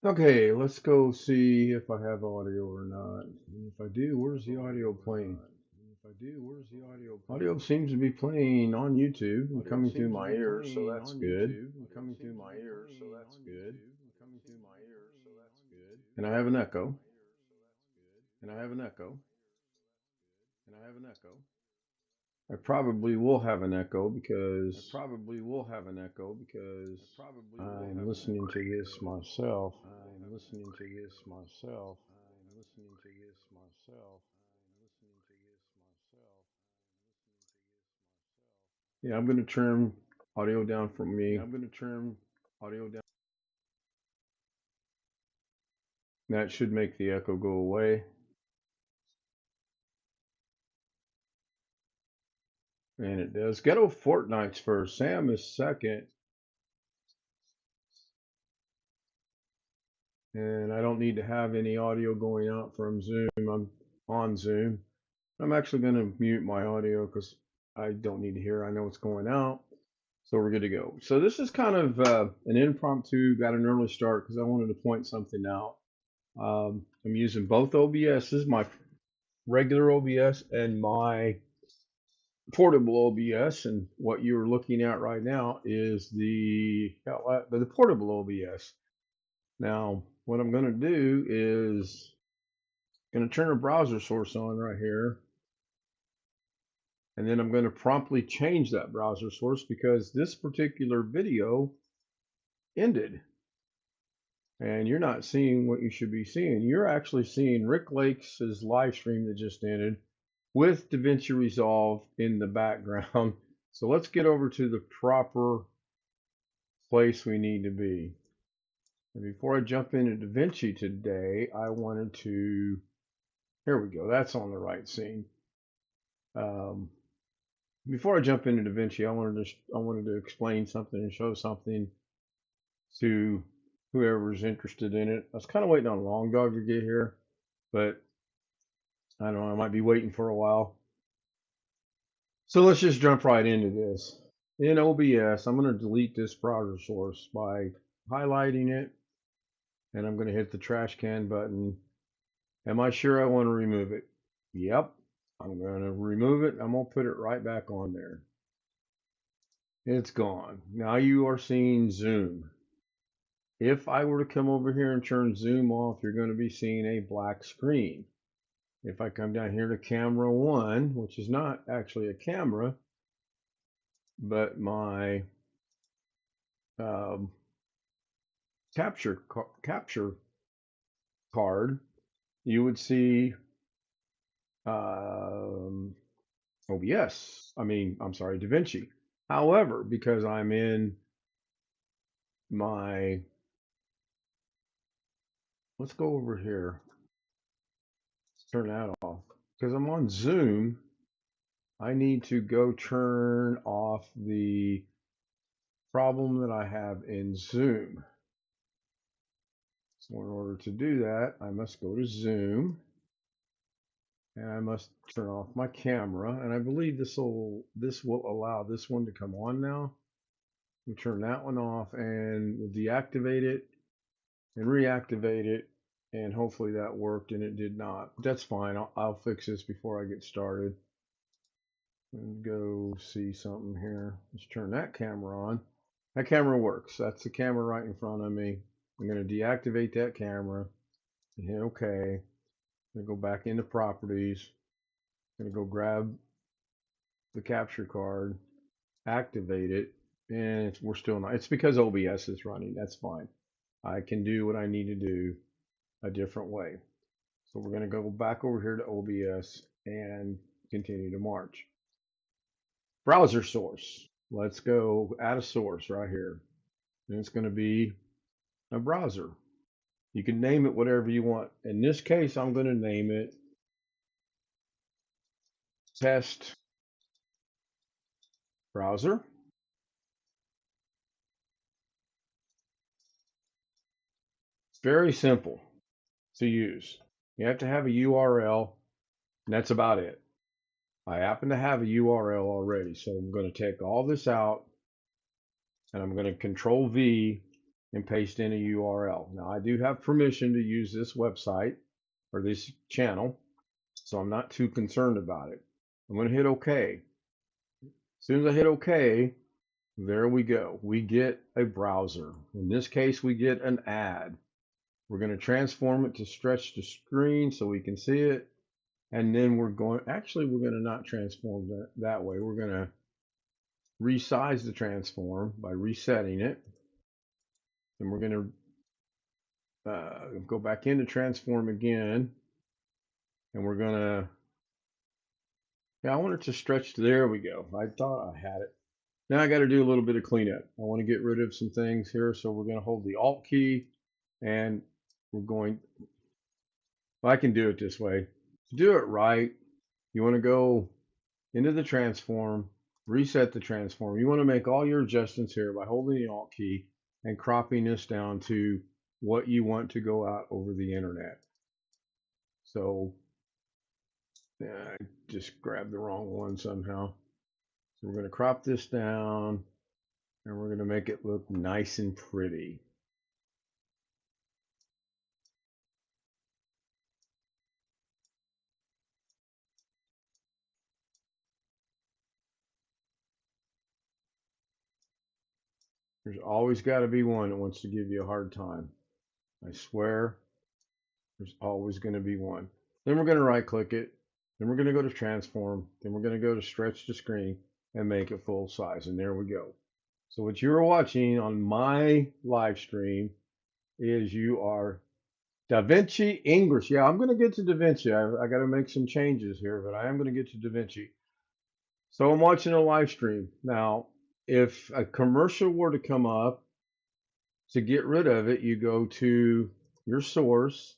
Okay, let's go see if I have audio or not. And if I do, where's the audio playing? Audio seems to be playing on YouTube and coming through my ears, so that's good. And I have an echo. I probably will have an echo because I'm listening to this myself. Yeah, I'm going to turn audio down for me. That should make the echo go away. And it does. Ghetto Fortnite's first. Sam is second. And I don't need to have any audio going out from Zoom. I'm on Zoom. I'm actually going to mute my audio because I don't need to hear. I know it's going out. So we're good to go. So this is kind of an impromptu, got an early start because I wanted to point something out. I'm using both OBSs, my regular OBS and my portable OBS. And what you're looking at right now is the portable OBS. Now, what I'm going to do is going to turn a browser source on right here. And then I'm going to promptly change that browser source because this particular video ended. And you're not seeing what you should be seeing. You're actually seeing Rick Lakes' live stream that just ended with DaVinci Resolve in the background. So let's get over to the proper place we need to be. And before I jump into DaVinci today, I wanted to, here we go, that's on the right scene. Before I jump into DaVinci, I wanted to explain something and show something to whoever's interested in it. I was kind of waiting on Long Dog to get here, but I don't know, I might be waiting for a while. So let's just jump right into this. In OBS, I'm going to delete this browser source by highlighting it, and I'm going to hit the trash can button. Am I sure I want to remove it? Yep. I'm going to remove it. I'm going to put it right back on there. It's gone. Now you are seeing Zoom. If I were to come over here and turn Zoom off, you're going to be seeing a black screen. If I come down here to camera 1, which is not actually a camera, but my um, capture card, you would see OBS. I'm sorry, DaVinci. However, because I'm in my, let's go over here. Let's turn that off. Because I'm on Zoom, I need to go turn off the problem that I have in Zoom. So in order to do that, I must go to Zoom and I must turn off my camera. And I believe this will allow this one to come on now. We turn that one off and we'll deactivate it and reactivate it. And hopefully that worked, and it did not. But that's fine. I'll fix this before I get started. And go see something here. Let's turn that camera on. That camera works. That's the camera right in front of me. I'm going to deactivate that camera and hit OK. I'm going to go back into properties. I'm going to go grab the capture card, activate it, and we're still not. It's because OBS is running. That's fine. I can do what I need to do a different way. So we're going to go back over here to OBS and continue to march. Browser source. Let's go add a source right here. And it's going to be a browser. You can name it whatever you want. In this case, I'm going to name it test browser. It's very simple to use. You have to have a URL, and that's about it. I happen to have a URL already, so I'm going to take all this out, and I'm going to Control V and paste in a URL. Now I do have permission to use this website or this channel, so I'm not too concerned about it. I'm going to hit OK. As soon as I hit OK, there we go. We get a browser. In this case, we get an ad. We're going to transform it to stretch the screen so we can see it. And then we're going, actually, we're going to not transform that way. We're going to resize the transform by resetting it. And we're going to go back into transform again. And we're going to, yeah, I want it to stretch. There we go. I thought I had it. Now I got to do a little bit of cleanup. I want to get rid of some things here. So we're going to hold the Alt key and we're going, well, I can do it this way. To do it right, you want to go into the transform, reset the transform. You want to make all your adjustments here by holding the Alt key and cropping this down to what you want to go out over the internet. So I just grabbed the wrong one somehow. So we're going to crop this down and we're going to make it look nice and pretty. There's always got to be one that wants to give you a hard time. I swear, there's always going to be one. Then we're going to right click it. Then we're going to go to transform. Then we're going to go to stretch the screen and make it full size. And there we go. So what you're watching on my live stream is you are Davinci English. Yeah, I'm going to get to Davinci. I got to make some changes here, but I am going to get to Davinci. So I'm watching a live stream. Now, if a commercial were to come up, to get rid of it, you go to your source,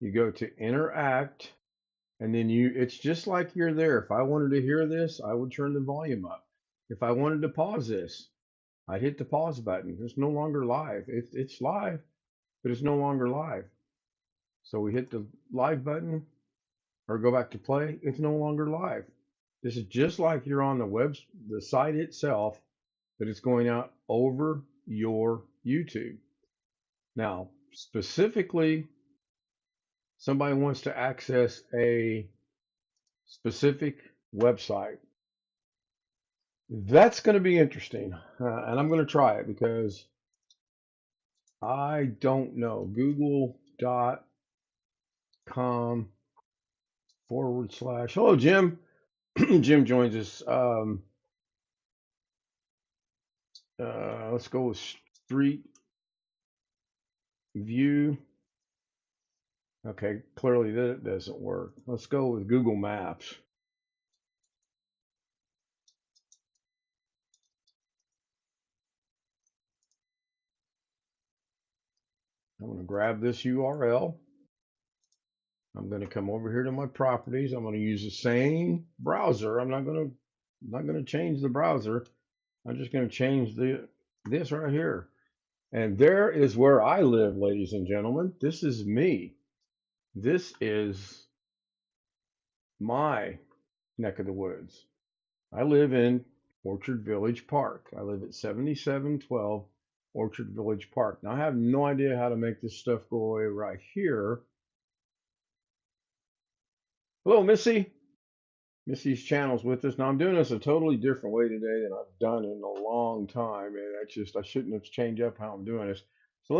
you go to interact, and then it's just like you're there. If I wanted to hear this, I would turn the volume up. If I wanted to pause this, I'd hit the pause button. It's no longer live. It's live, but it's no longer live. So we hit the live button or go back to play. It's no longer live. This is just like you're on the site itself, but it's going out over your YouTube. Now, specifically, somebody wants to access a specific website. That's going to be interesting. And I'm going to try it because I don't know. Google.com / Hello, Jim. Jim joins us. Let's go with Street View. Okay, clearly that doesn't work. Let's go with Google Maps. I'm going to grab this URL. I'm going to come over here to my properties. I'm going to use the same browser. I'm not going to change the browser. I'm just going to change this right here. And there is where I live, ladies and gentlemen. This is me. This is my neck of the woods. I live in Orchard Village Park. I live at 7712 Orchard Village Park. Now, I have no idea how to make this stuff go away right here. Hello, Missy. Missy's channel's with us. Now, I'm doing this a totally different way today than I've done in a long time. And I shouldn't have changed up how I'm doing this. So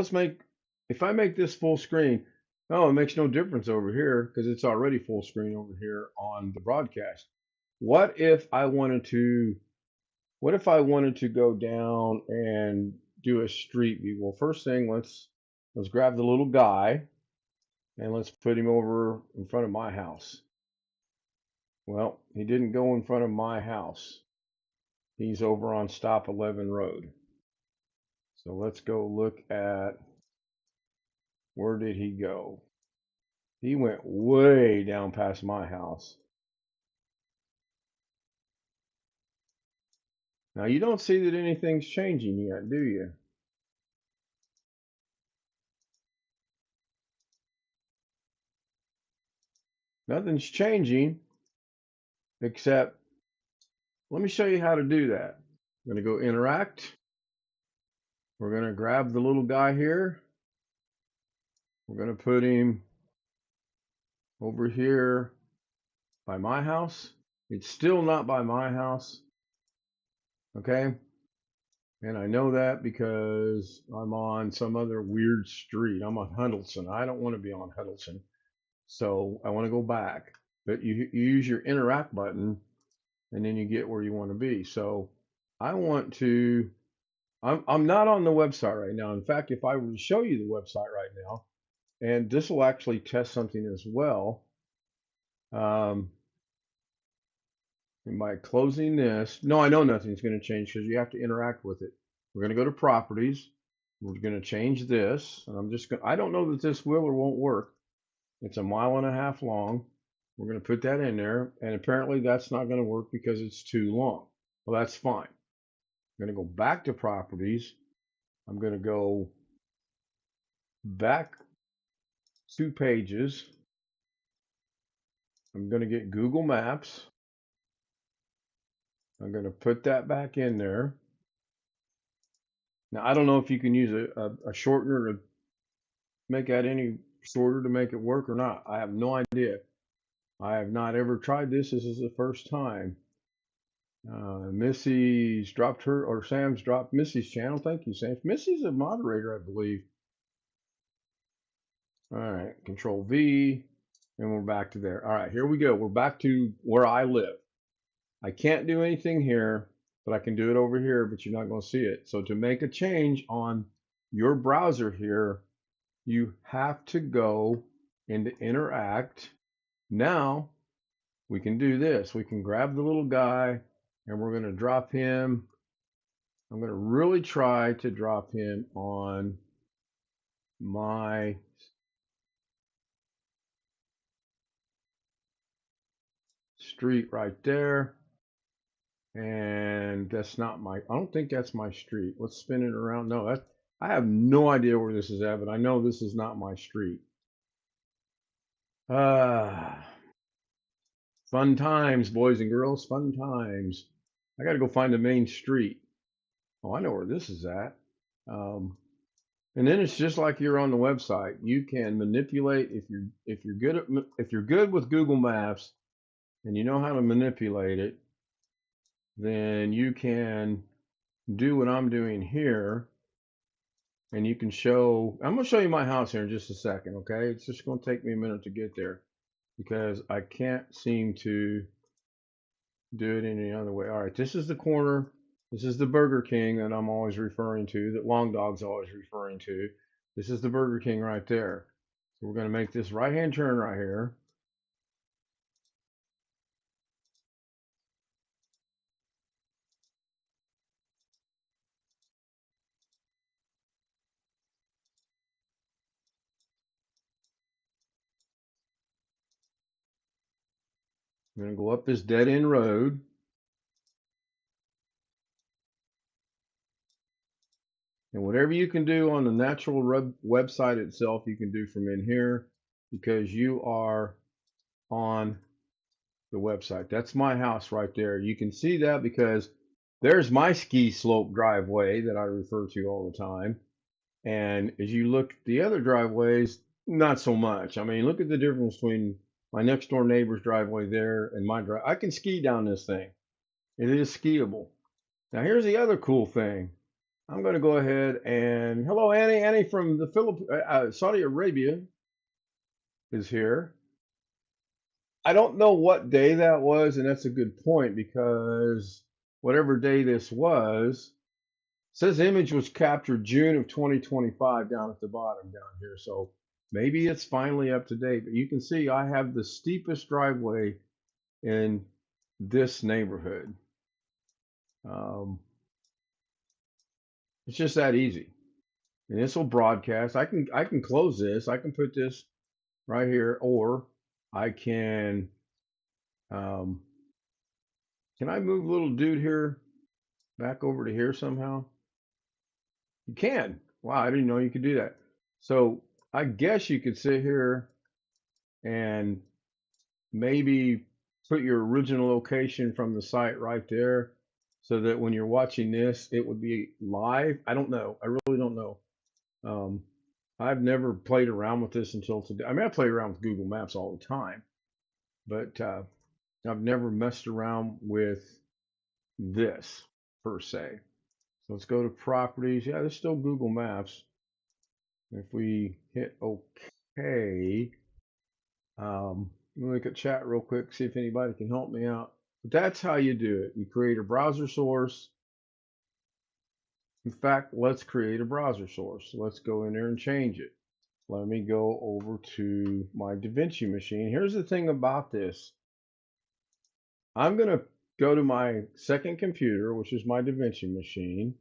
if I make this full screen, oh, it makes no difference over here because it's already full screen over here on the broadcast. What if I wanted to go down and do a street view? Well, first thing, let's grab the little guy and let's put him over in front of my house. Well, he didn't go in front of my house. He's over on Stop 11 Road. So let's go look at, where did he go? He went way down past my house. Now you don't see that anything's changing yet, do you? Nothing's changing except, let me show you how to do that. I'm going to go interact. We're going to grab the little guy here. We're going to put him over here by my house. It's still not by my house. Okay. And I know that because I'm on some other weird street. I'm on Huddleston. I don't want to be on Huddleston. So I want to go back. But you use your interact button and then you get where you want to be. So I want to, I'm not on the website right now. In fact, if I were to show you the website right now, and this will actually test something as well. Um, and by closing this, no, I know nothing's going to change because you have to interact with it. We're going to go to properties. We're going to change this. And I'm just going to, I don't know that this will or won't work. It's a 1.5 miles long. We're going to put that in there. And apparently that's not going to work because it's too long. Well, that's fine. I'm going to go back to properties. I'm going to go back 2 pages. I'm going to get Google Maps. I'm going to put that back in there. Now, I don't know if you can use a shortener to make that any shorter to make it work or not. I have no idea. I have not ever tried this. This is the first time. Missy's dropped her, or Sam's dropped Missy's channel. Thank you, Sam. Missy's a moderator, I believe. All right, Control V, and we're back to there. All right, here we go. We're back to where I live. I can't do anything here, but I can do it over here, but you're not going to see it. So to make a change on your browser here, you have to go into interact. Now we can do this. We can grab the little guy and we're going to drop him. I'm going to really try to drop him on my street right there. And that's not my, I don't think that's my street. Let's spin it around. No, that, I have no idea where this is at, but I know this is not my street. Fun times, boys and girls, fun times. I got to go find the main street. Oh, I know where this is at. And then it's just like you're on the website. You can manipulate if you're good with Google Maps and you know how to manipulate it, then you can do what I'm doing here. And you can show, I'm going to show you my house here in just a second, okay? It's just going to take me a minute to get there because I can't seem to do it any other way. All right, this is the corner. This is the Burger King that I'm always referring to, that Long Dog's always referring to. This is the Burger King right there. So we're going to make this right-hand turn right here. I'm going to go up this dead-end road. And whatever you can do on the natural website itself, you can do from in here because you are on the website. That's my house right there. You can see that because there's my ski slope driveway that I refer to all the time. And as you look at the other driveways, not so much. I mean, look at the difference between my next door neighbor's driveway there and my drive. I can ski down this thing. It is skiable. Now here's the other cool thing. I'm going to go ahead and hello, Annie. Annie from the Saudi Arabia is here. I don't know what day that was, and that's a good point because whatever day this was, says image was captured June of 2025 down at the bottom down here. So maybe it's finally up to date, but you can see I have the steepest driveway in this neighborhood. It's just that easy. And this will broadcast. I can close this. I can put this right here, or I can I move little dude here back over to here somehow? You can. Wow, I didn't know you could do that. So I guess you could sit here and maybe put your original location from the site right there. so that when you're watching this, it would be live. I don't know. I really don't know. Um, I've never played around with this until today. I mean, I play around with Google Maps all the time, but I've never messed around with this per se. So let's go to properties. Yeah, there's still Google Maps. If we hit OK, let me look at chat real quick, see if anybody can help me out. But that's how you do it. You create a browser source. In fact, let's create a browser source. Let's go in there and change it. Let me go over to my Davinci machine. Here's the thing about this. I'm going to go to my second computer, which is my Davinci machine.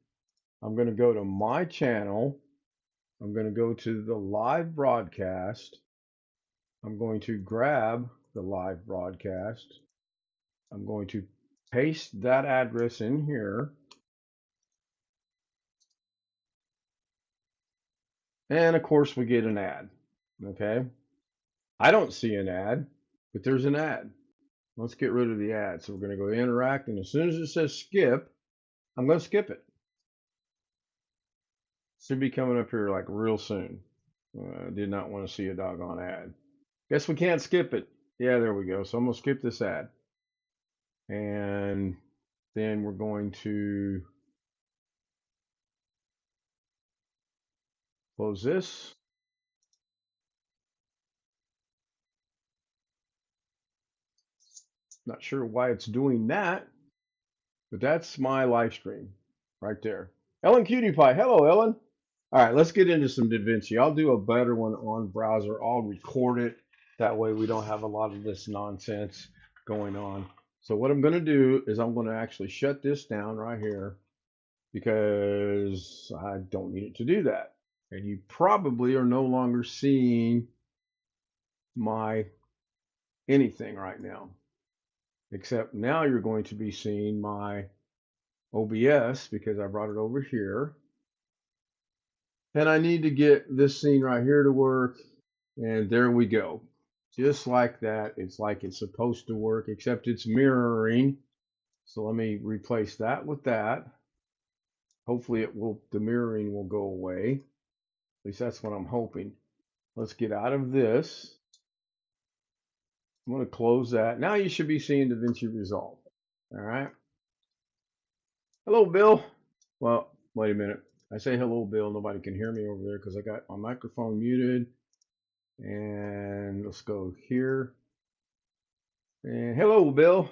I'm going to go to my channel. I'm going to go to the live broadcast. I'm going to grab the live broadcast. I'm going to paste that address in here. And of course, we get an ad. Okay. I don't see an ad, but there's an ad. Let's get rid of the ad. So we're going to go to interact. And as soon as it says skip, I'm going to skip it. Should be coming up here like real soon. Did not want to see a doggone ad. Guess we can't skip it. Yeah, there we go. So I'm going to skip this ad. And then we're going to close this. Not sure why it's doing that, but that's my live stream right there. Ellen Cutie Pie. Hello, Ellen. All right, let's get into some DaVinci. I'll do a better one on browser. I'll record it. That way we don't have a lot of this nonsense going on. So what I'm going to do is I'm going to actually shut this down right here because I don't need it to do that. And you probably are no longer seeing my anything right now, except now you're going to be seeing my OBS because I brought it over here. And I need to get this scene right here to work. And there we go. Just like that. It's like it's supposed to work, except it's mirroring. So let me replace that with that. Hopefully the mirroring will go away. At least that's what I'm hoping. Let's get out of this. I'm going to close that. Now you should be seeing DaVinci Resolve. All right. Hello, Bill. Well, wait a minute. I say hello, Bill. Nobody can hear me over there because I got my microphone muted. And let's go here. And hello, Bill.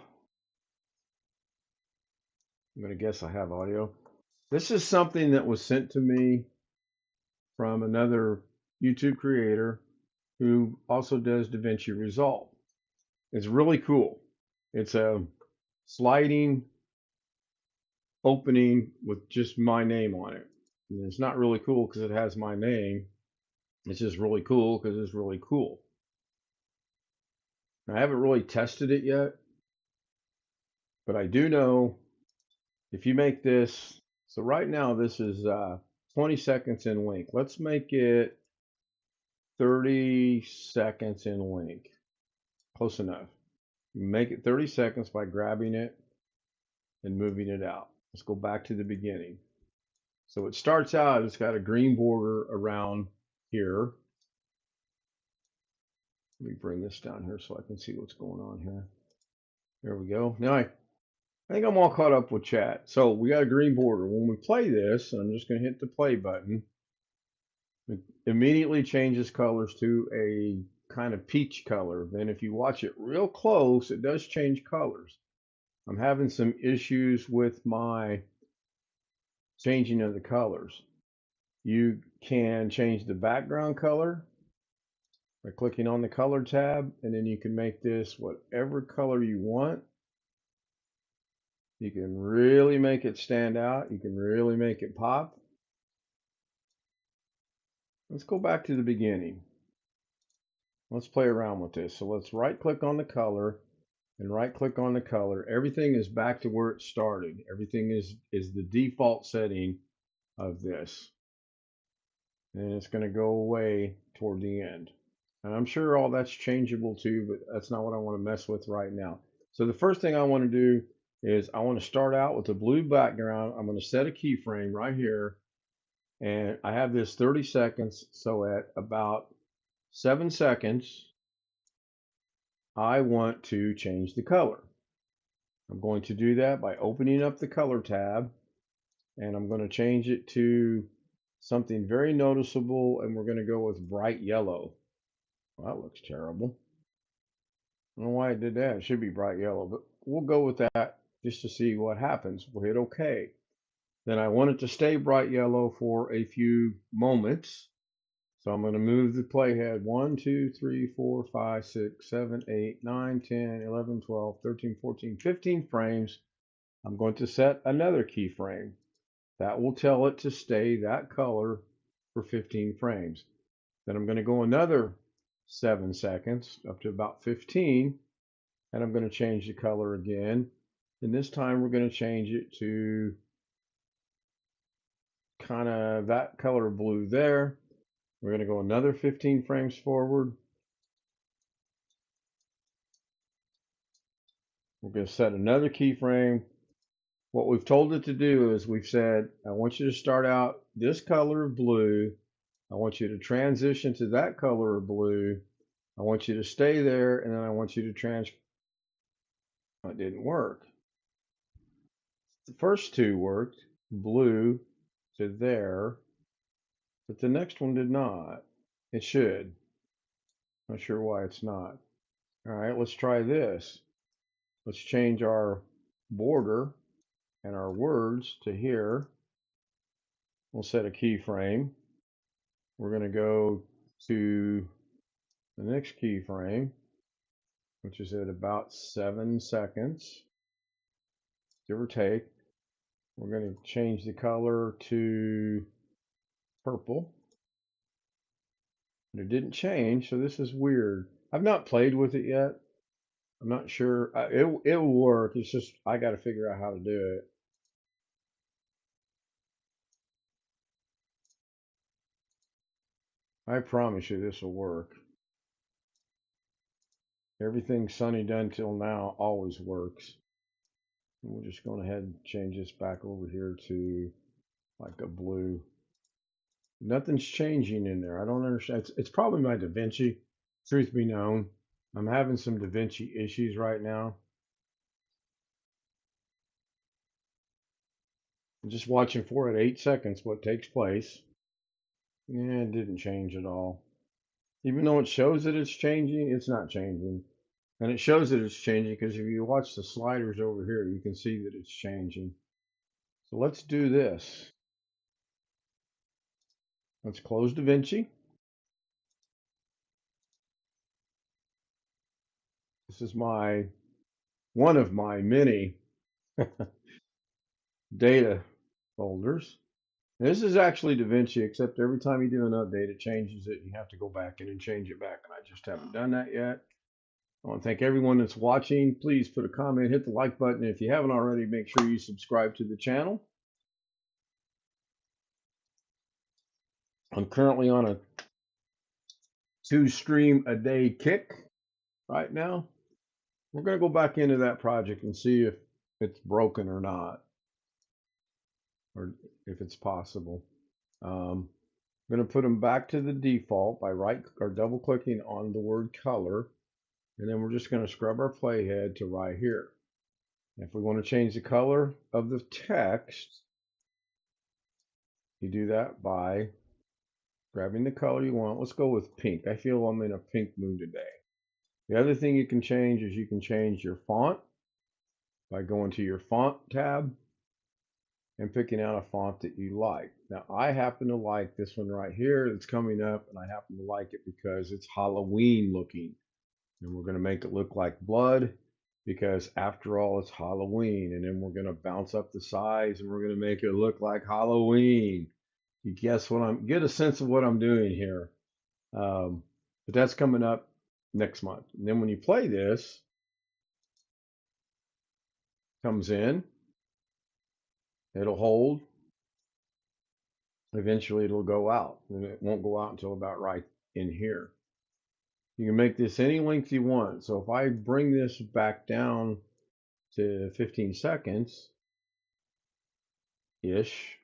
I'm going to guess I have audio. This is something that was sent to me from another YouTube creator who also does DaVinci Resolve. It's really cool. It's a sliding opening with just my name on it. And it's not really cool because it has my name. It's just really cool because it's really cool. I haven't really tested it yet, but I do know if you make this, so right now this is 20 seconds in length. Let's make it 30 seconds in length. Close enough. You make it 30 seconds by grabbing it and moving it out. Let's go back to the beginning. So it starts out, it's got a green border around here. Let me bring this down here so I can see what's going on here. There we go. Now I think I'm all caught up with chat. So we got a green border. When we play this, I'm just going to hit the play button. It immediately changes colors to a kind of peach color. Then if you watch it real close, it does change colors. I'm having some issues with my changing of the colors. You can change the background color by clicking on the color tab, and then you can make this whatever color you want. You can really make it stand out. You can really make it pop. Let's go back to the beginning. Let's play around with this. So let's right click on the color and right click on the color. Everything is back to where it started. Everything is the default setting of this. And it's going to go away toward the end. And I'm sure all that's changeable too, but that's not what I want to mess with right now. So the first thing I want to do is I want to start out with a blue background. I'm going to set a keyframe right here, and I have this 30 seconds. So at about 7 seconds, I want to change the color. I'm going to do that by opening up the color tab, and I'm going to change it to something very noticeable, and we're going to go with bright yellow. Well, that looks terrible. I don't know why I did that. It should be bright yellow, but we'll go with that just to see what happens. We'll hit OK. Then I want it to stay bright yellow for a few moments. So I'm going to move the playhead 1, 2, 3, 4, 5, 6, 7, 8, 9, 10, 11, 12, 13, 14, 15 frames. I'm going to set another keyframe. That will tell it to stay that color for 15 frames. Then I'm going to go another 7 seconds up to about 15, and I'm going to change the color again. And this time we're going to change it to kind of that color blue there. We're going to go another 15 frames forward. We're going to set another keyframe. What we've told it to do is we've said, I want you to start out this color of blue. I want you to transition to that color of blue. I want you to stay there, and then I want you to it didn't work. The first two worked, blue to there, but the next one did not. It should. Not sure why it's not. All right, let's try this. Let's change our border and our words to here. We'll set a keyframe. We're going to go to the next keyframe, which is at about 7 seconds, give or take. We're going to change the color to purple. But it didn't change, so this is weird. I've not played with it yet. I'm not sure. It will work. It's just I got to figure out how to do it. I promise you this will work. Everything Sonny done till now always works. And we're just going ahead and change this back over here to like a blue. Nothing's changing in there. I don't understand. It's probably my Davinci. Truth be known, I'm having some Davinci issues right now. I'm just watching for at 8 seconds what takes place. Yeah, it didn't change at all. Even though it shows that it's changing, it's not changing. And it shows that it's changing because if you watch the sliders over here, you can see that it's changing. So let's do this. Let's close Davinci. This is one of my many data folders. This is actually Davinci, except every time you do an update, it changes it. You have to go back in and change it back, and I just haven't done that yet. I want to thank everyone that's watching. Please put a comment, hit the like button. If you haven't already, make sure you subscribe to the channel. I'm currently on a 2-stream-a-day kick right now. We're going to go back into that project and see if it's broken or not, or if it's possible. I'm going to put them back to the default by right or double clicking on the word color, and then we're just going to scrub our playhead to right here. If we want to change the color of the text, you do that by grabbing the color you want. Let's go with pink. I feel I'm in a pink mood today. The other thing you can change is you can change your font by going to your font tab and picking out a font that you like. Now, I happen to like this one right here that's coming up, and I happen to like it because it's Halloween looking. And we're going to make it look like blood because, after all, it's Halloween. And then we're going to bounce up the size and we're going to make it look like Halloween. You guess what get a sense of what I'm doing here. But that's coming up next month. And then when you play this, comes in, it'll hold. Eventually it'll go out, and it won't go out until about right in here. You can make this any length you want. So if I bring this back down to 15 seconds ish.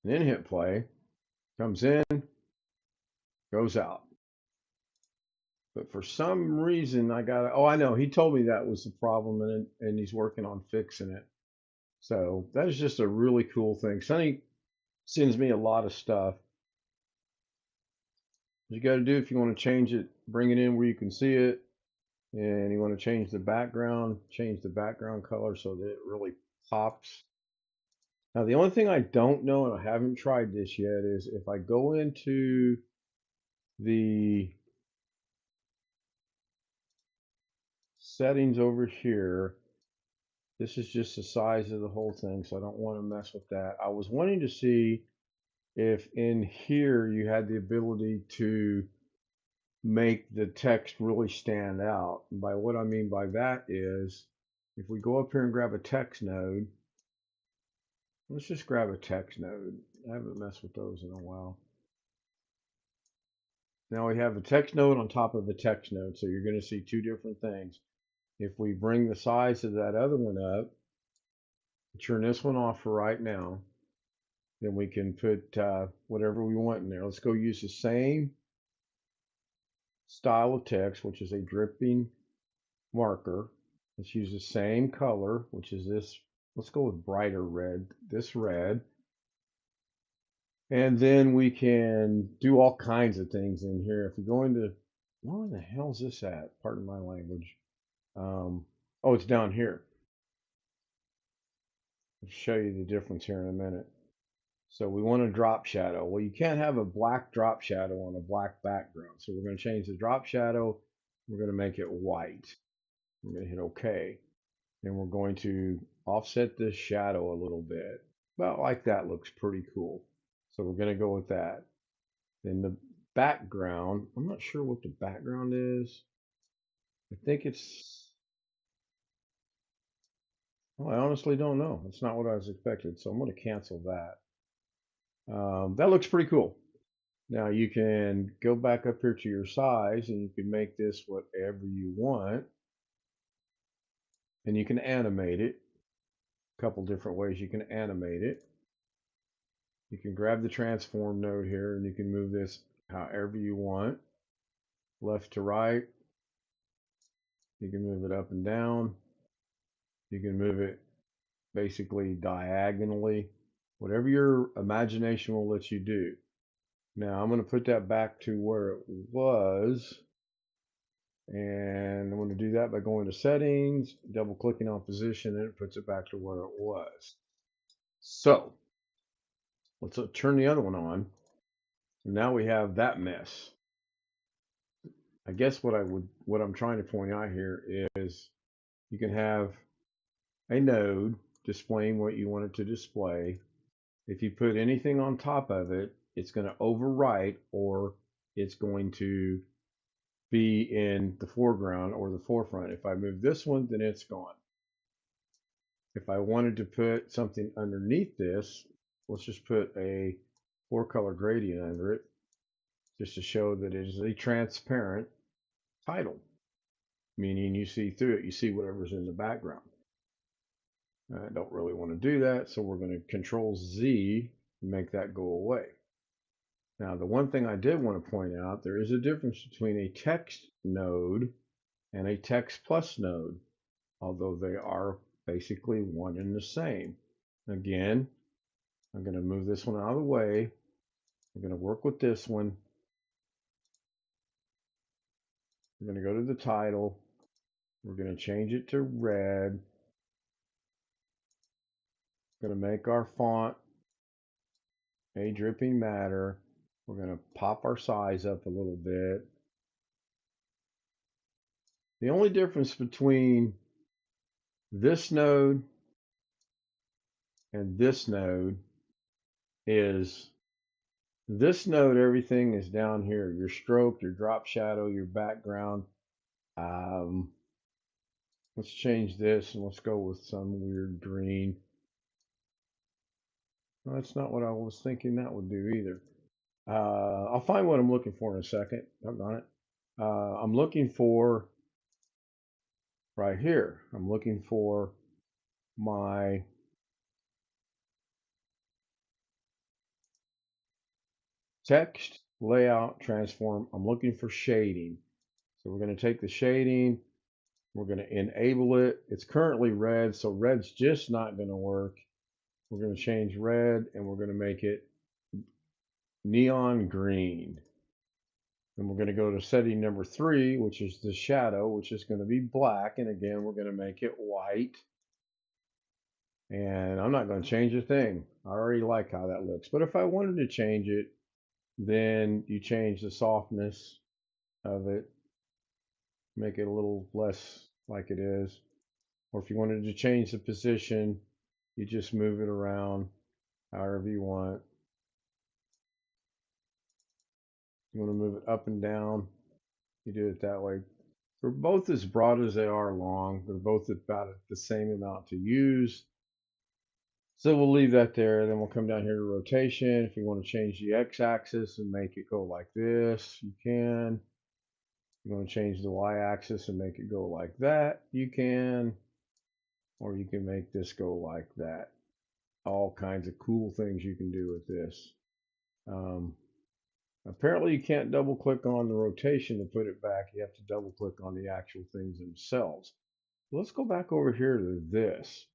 And then hit play. Comes in, goes out. But for some reason, I got. Oh, I know. He told me that was the problem, and he's working on fixing it. So that is just a really cool thing. Sonny sends me a lot of stuff. You got to do if you want to change it, bring it in where you can see it, and you want to change the background color so that it really pops. Now, the only thing I don't know, and I haven't tried this yet, is if I go into the settings over here, this is just the size of the whole thing, so I don't want to mess with that. I was wanting to see if in here you had the ability to make the text really stand out. And by what I mean by that is, if we go up here and grab a text node, let's just grab a text node. I haven't messed with those in a while. Now we have a text node on top of a text node, so you're going to see two different things. If we bring the size of that other one up, turn this one off for right now, then we can put whatever we want in there. Let's go use the same style of text, which is a dripping marker. Let's use the same color, which is this. Let's go with brighter red, this red. And then we can do all kinds of things in here. If we go into, where the hell's this at? Pardon my language. Oh, it's down here. I'll show you the difference here in a minute. So we want a drop shadow. Well, you can't have a black drop shadow on a black background. So we're going to change the drop shadow. We're going to make it white. We're going to hit OK. And we're going to offset this shadow a little bit. About like that looks pretty cool. So we're going to go with that. Then the background, I'm not sure what the background is. I think it's, well, I honestly don't know. It's not what I was expecting. So I'm going to cancel that. That looks pretty cool. Now you can go back up here to your size and you can make this whatever you want. And you can animate it. A couple different ways you can animate it. You can grab the transform node here and you can move this however you want. Left to right. You can move it up and down. You can move it basically diagonally. Whatever your imagination will let you do. Now I'm going to put that back to where it was. And I'm going to do that by going to settings, double clicking on position, and it puts it back to where it was. So let's turn the other one on. And now we have that mess. I guess what I'm trying to point out here is you can have a node displaying what you want it to display. If you put anything on top of it, it's going to overwrite or it's going to be in the foreground or the forefront. If I move this one, then it's gone. If I wanted to put something underneath this, let's just put a 4-color gradient under it, just to show that it is a transparent title, meaning you see through it, you see whatever's in the background. I don't really want to do that, so we're going to Control Z and make that go away. Now, the one thing I did want to point out, there is a difference between a text node and a text plus node, although they are basically one and the same. Again, I'm going to move this one out of the way. We're going to work with this one. We're going to go to the title. We're going to change it to red. We're going to make our font a dripping matter. We're going to pop our size up a little bit. The only difference between this node and this node is this node, everything is down here. Your stroke, your drop shadow, your background. Let's change this and let's go with some weird green. Well, that's not what I was thinking that would do either. I'll find what I'm looking for in a second. Doggone it. I'm looking for right here. I'm looking for my text layout transform. I'm looking for shading. So we're going to take the shading. We're going to enable it. It's currently red, so red's just not going to work. We're going to change red and we're going to make it neon green. And we're going to go to setting number 3, which is the shadow, which is going to be black. And again, we're going to make it white. And I'm not going to change a thing. I already like how that looks. But if I wanted to change it, then you change the softness of it, make it a little less like it is. Or if you wanted to change the position, you just move it around however you want. You want to move it up and down, you do it that way. They're both as broad as they are long. They're both about the same amount to use. So we'll leave that there. Then we'll come down here to rotation. If you want to change the x-axis and make it go like this, you can. If you want to change the y-axis and make it go like that, you can. Or you can make this go like that. All kinds of cool things you can do with this. Apparently you can't double click on the rotation to put it back. You have to double click on the actual things themselves. Let's go back over here to this.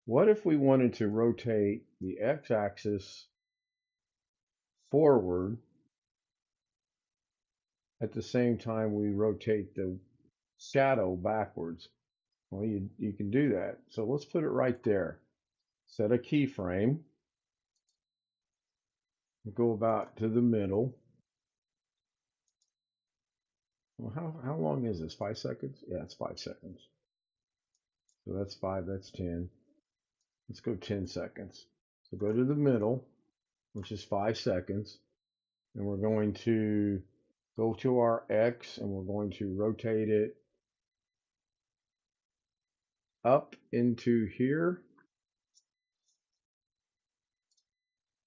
What if we wanted to rotate the x-axis forward at the same time we rotate the shadow backwards? Well, you can do that. So let's put it right there. Set a keyframe. Go about to the middle. Well, how long is this? 5 seconds? Yeah, it's 5 seconds. So that's 5, that's 10. Let's go 10 seconds. So go to the middle, which is 5 seconds. And we're going to go to our X and we're going to rotate it up into here.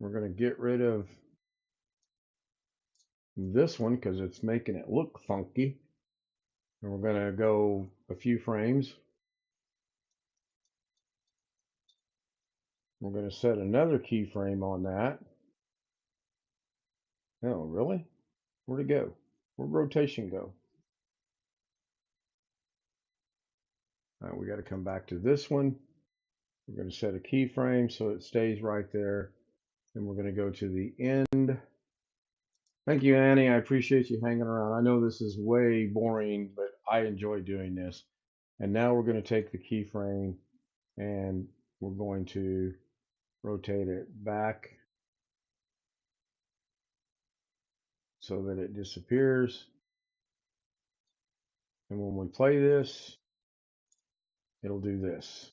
We're going to get rid of this one because it's making it look funky. And we're going to go a few frames. We're going to set another keyframe on that. Oh, really? Where'd it go? Where'd rotation go? All right, we got to come back to this one. We're going to set a keyframe so it stays right there. And we're going to go to the end. Thank you, Annie. I appreciate you hanging around. I know this is way boring, but I enjoy doing this. And now we're going to take the keyframe and we're going to rotate it back so that it disappears. And when we play this, it'll do this.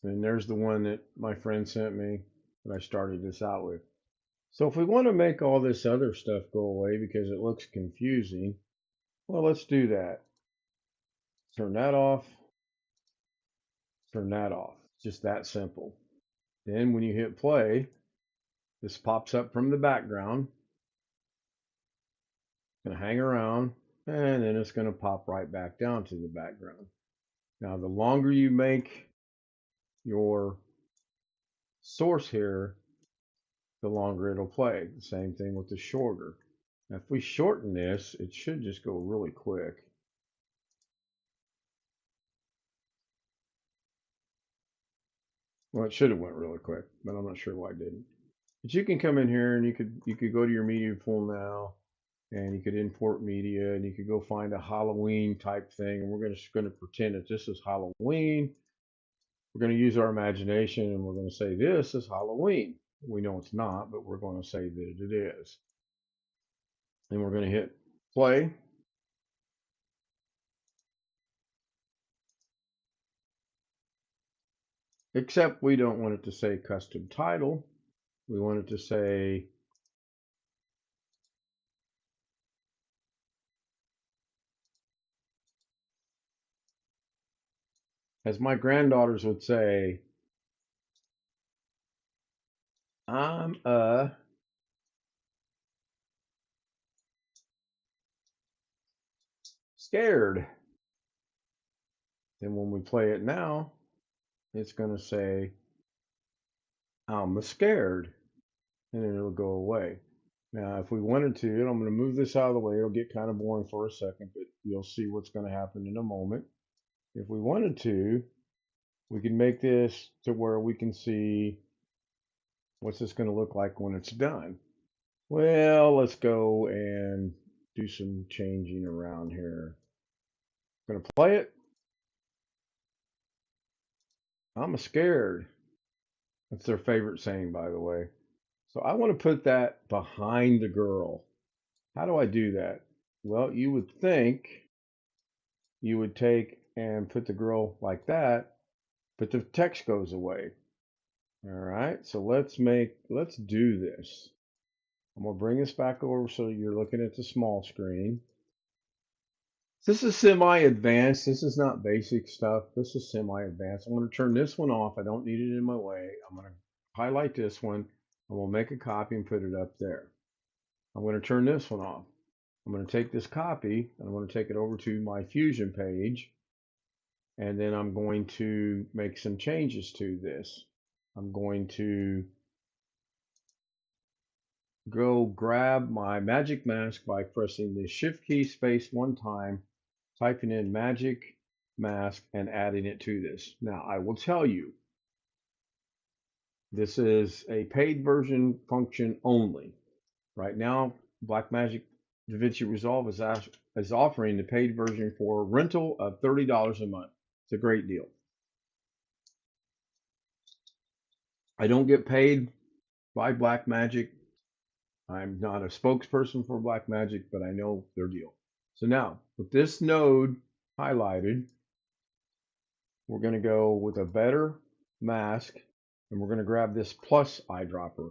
And there's the one that my friend sent me that I started this out with. So if we want to make all this other stuff go away because it looks confusing, well, let's do that. Turn that off. Turn that off. Just that simple. Then when you hit play, this pops up from the background. It's going to hang around and then it's going to pop right back down to the background. Now, the longer you make your source here, the longer it'll play. The same thing with the shorter. Now, if we shorten this, it should just go really quick. Well, it should have went really quick, but I'm not sure why it didn't. But you can come in here and you could go to your media pool now, and you could import media, and you could go find a Halloween type thing, and we're just going to pretend that this is Halloween. We're going to use our imagination, and we're going to say this is Halloween. We know it's not, but we're going to say that it is. And we're going to hit play. Except we don't want it to say custom title. We want it to say as my granddaughters would say, I'm scared. And when we play it now, it's going to say, I'm scared. And then it'll go away. Now, if we wanted to, and I'm going to move this out of the way, it'll get kind of boring for a second, but you'll see what's going to happen in a moment. If we wanted to, we can make this to where we can see what's this going to look like when it's done. Well, let's go and do some changing around here. I'm going to play it. I'm scared. That's their favorite saying, by the way. So I want to put that behind the girl. How do I do that? Well, you would think you would take and put the girl like that, but the text goes away. All right, so let's do this. I'm gonna bring this back over so you're looking at the small screen. This is semi-advanced. This is not basic stuff. This is semi-advanced. I'm gonna turn this one off. I don't need it in my way. I'm gonna highlight this one. I'm gonna make a copy and put it up there. I'm gonna turn this one off. I'm gonna take this copy and I'm gonna take it over to my Fusion page. And then I'm going to make some changes to this. I'm going to go grab my magic mask by pressing the shift key space one time, typing in magic mask and adding it to this. Now I will tell you, this is a paid version function only. Right now, Blackmagic DaVinci Resolve is offering the paid version for rental of $30 a month. It's a great deal. I don't get paid by Blackmagic. I'm not a spokesperson for Blackmagic, but I know their deal. So now, with this node highlighted, we're going to go with a better mask, and we're going to grab this plus eyedropper.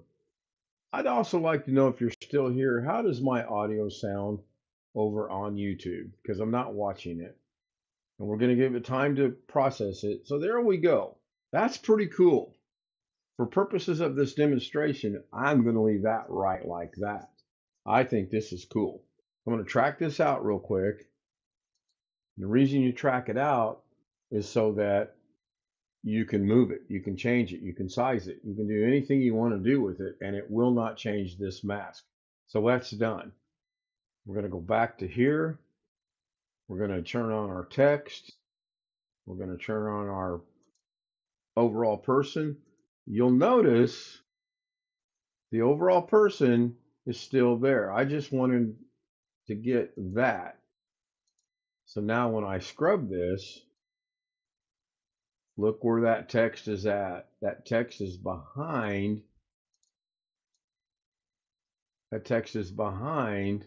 I'd also like to know, if you're still here, how does my audio sound over on YouTube? Because I'm not watching it. And we're going to give it time to process it. So there we go. That's pretty cool. For purposes of this demonstration, I'm going to leave that right like that. I think this is cool. I'm going to track this out real quick. The reason you track it out is so that you can move it, you can change it, you can size it, you can do anything you want to do with it, and it will not change this mask. So that's done. We're going to go back to here. We're going to turn on our text. We're going to turn on our overall person. You'll notice the overall person is still there. I just wanted to get that. So now when I scrub this, look where that text is at. That text is behind. That text is behind.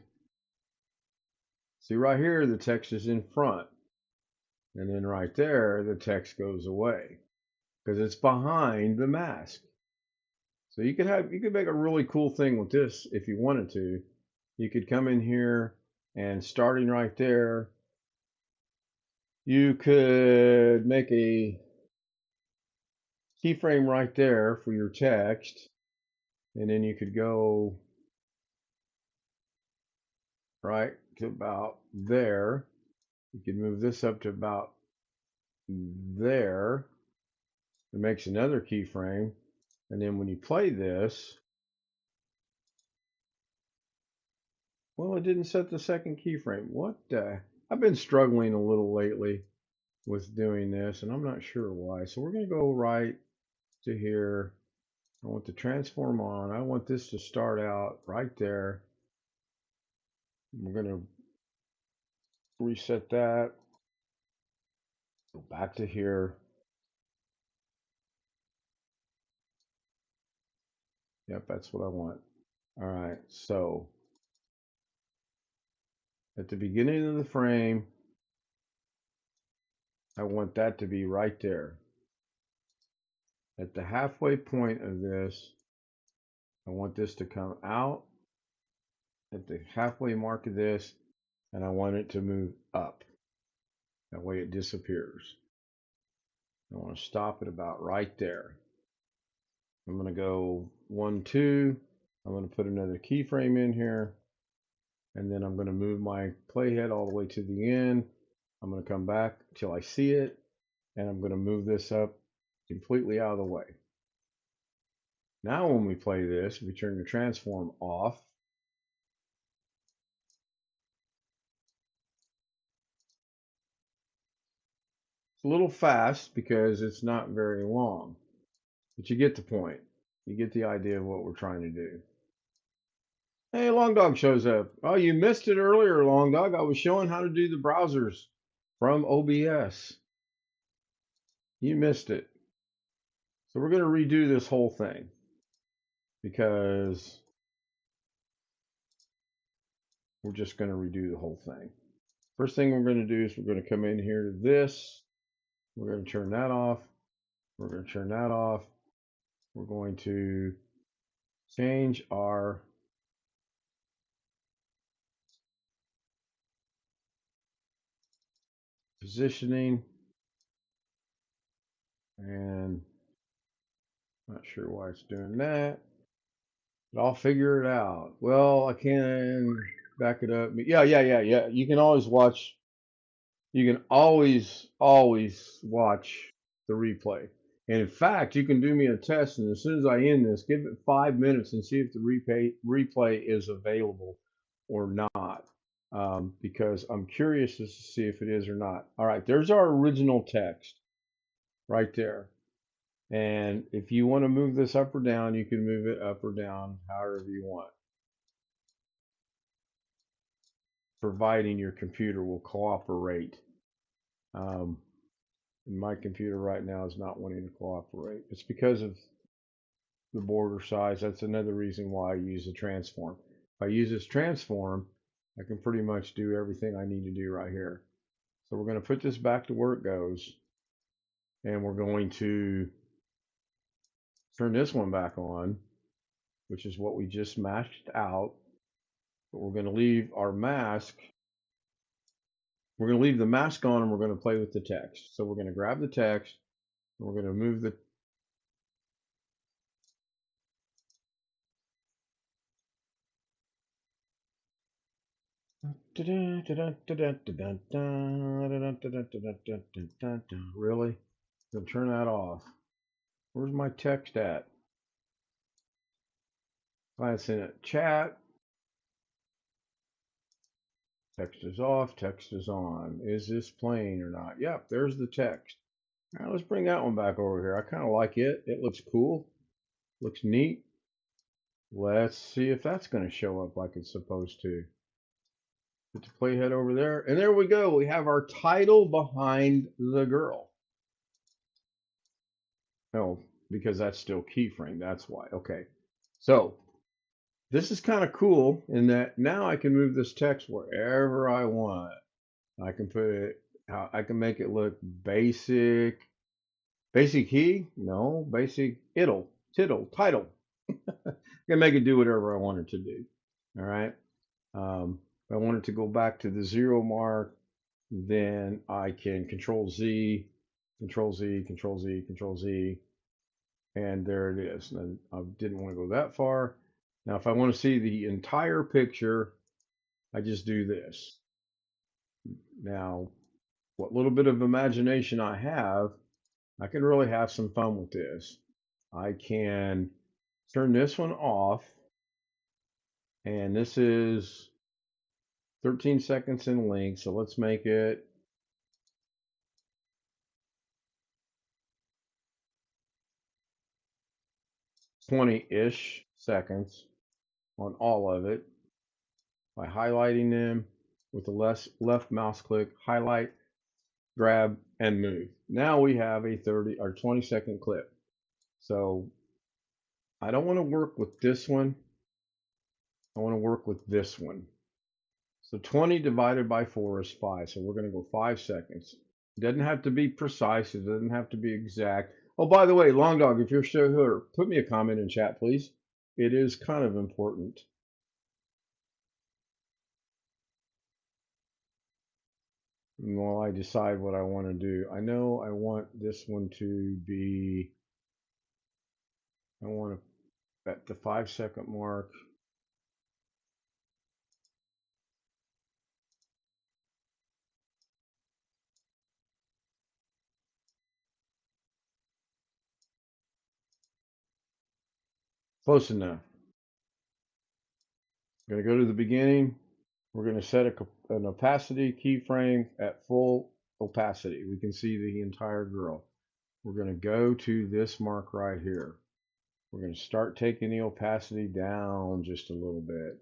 See right here, the text is in front. And then right there, the text goes away because it's behind the mask. So you could make a really cool thing with this if you wanted to. You could come in here and starting right there, you could make a keyframe right there for your text. And then you could go right to about there. You can move this up to about there. It makes another keyframe. And then when you play this, well, it didn't set the second keyframe. What? I've been struggling a little lately with doing this, and I'm not sure why. So we're going to go right to here. I want the transform on. I want this to start out right there. We're going to reset that. Go back to here. Yep, that's what I want. All right, so at the beginning of the frame, I want that to be right there. At the halfway point of this, I want this to come out at the halfway mark of this, and I want it to move up. That way it disappears. I want to stop it about right there. I'm going to go 1, 2. I'm going to put another keyframe in here. And then I'm going to move my playhead all the way to the end. I'm going to come back till I see it. And I'm going to move this up completely out of the way. Now when we play this, we turn the transform off. It's a little fast because it's not very long, but you get the point. You get the idea of what we're trying to do. Hey, Long Dog shows up. Oh, you missed it earlier, Long Dog. I was showing how to do the browsers from OBS. You missed it. So we're going to redo this whole thing because we're just going to redo the whole thing. First thing we're going to do is we're going to come in here to this. We're going to turn that off. We're going to turn that off. We're going to change our positioning, and not sure why it's doing that, but I'll figure it out. Well, I can back it up. Yeah. You can always watch. You can always watch the replay. And in fact, you can do me a test, and as soon as I end this, give it 5 minutes and see if the replay is available or not. Because I'm curious to see if it is or not. All right, there's our original text right there. And if you want to move this up or down, you can move it up or down however you want, providing your computer will cooperate. My computer right now is not wanting to cooperate. It's because of the border size. That's another reason why I use a transform. If I use this transform, I can pretty much do everything I need to do right here. So we're going to put this back to where it goes, and we're going to turn this one back on, which is what we just mashed out. But we're going to leave our mask. We're going to leave the mask on, and we're going to play with the text. So we're going to grab the text, and we're going to move the really? Gonna turn that off. Where's my text at? Glance in at chat. Text is off. Text is on. Is this playing or not? Yep, there's the text. All right, let's bring that one back over here. I kind of like it. It looks cool. Looks neat. Let's see if that's going to show up like it's supposed to. Put the playhead over there. And there we go. We have our title behind the girl. Oh, because that's still keyframe. That's why. Okay. So this is kind of cool in that now I can move this text wherever I want. I can put it, I can make it look basic. Basic key? No. Basic title. I can make it do whatever I want it to do. All right. If I want it to go back to the 0 mark, then I can Control Z, Control Z, Control Z, Control Z, and there it is. And I didn't want to go that far. Now, if I want to see the entire picture, I just do this. Now, what little bit of imagination I have, I can really have some fun with this. I can turn this one off, and this is 13 seconds in length, so let's make it 20-ish seconds on all of it by highlighting them with the left mouse click, highlight, grab, and move. Now we have a 30 or 20-second clip. So I don't want to work with this one. I want to work with this one. So 20 divided by 4 is 5. So we're going to go 5 seconds. It doesn't have to be precise. It doesn't have to be exact. Oh, by the way, Long Dog, if you're still here, put me a comment in chat, please. It is kind of important. while I decide what I want to do. I know I want this one to be, I want to, at the 5-second mark, close enough. I'm going to go to the beginning. We're going to set an opacity keyframe at full opacity. We can see the entire girl. We're going to go to this mark right here. We're going to start taking the opacity down just a little bit.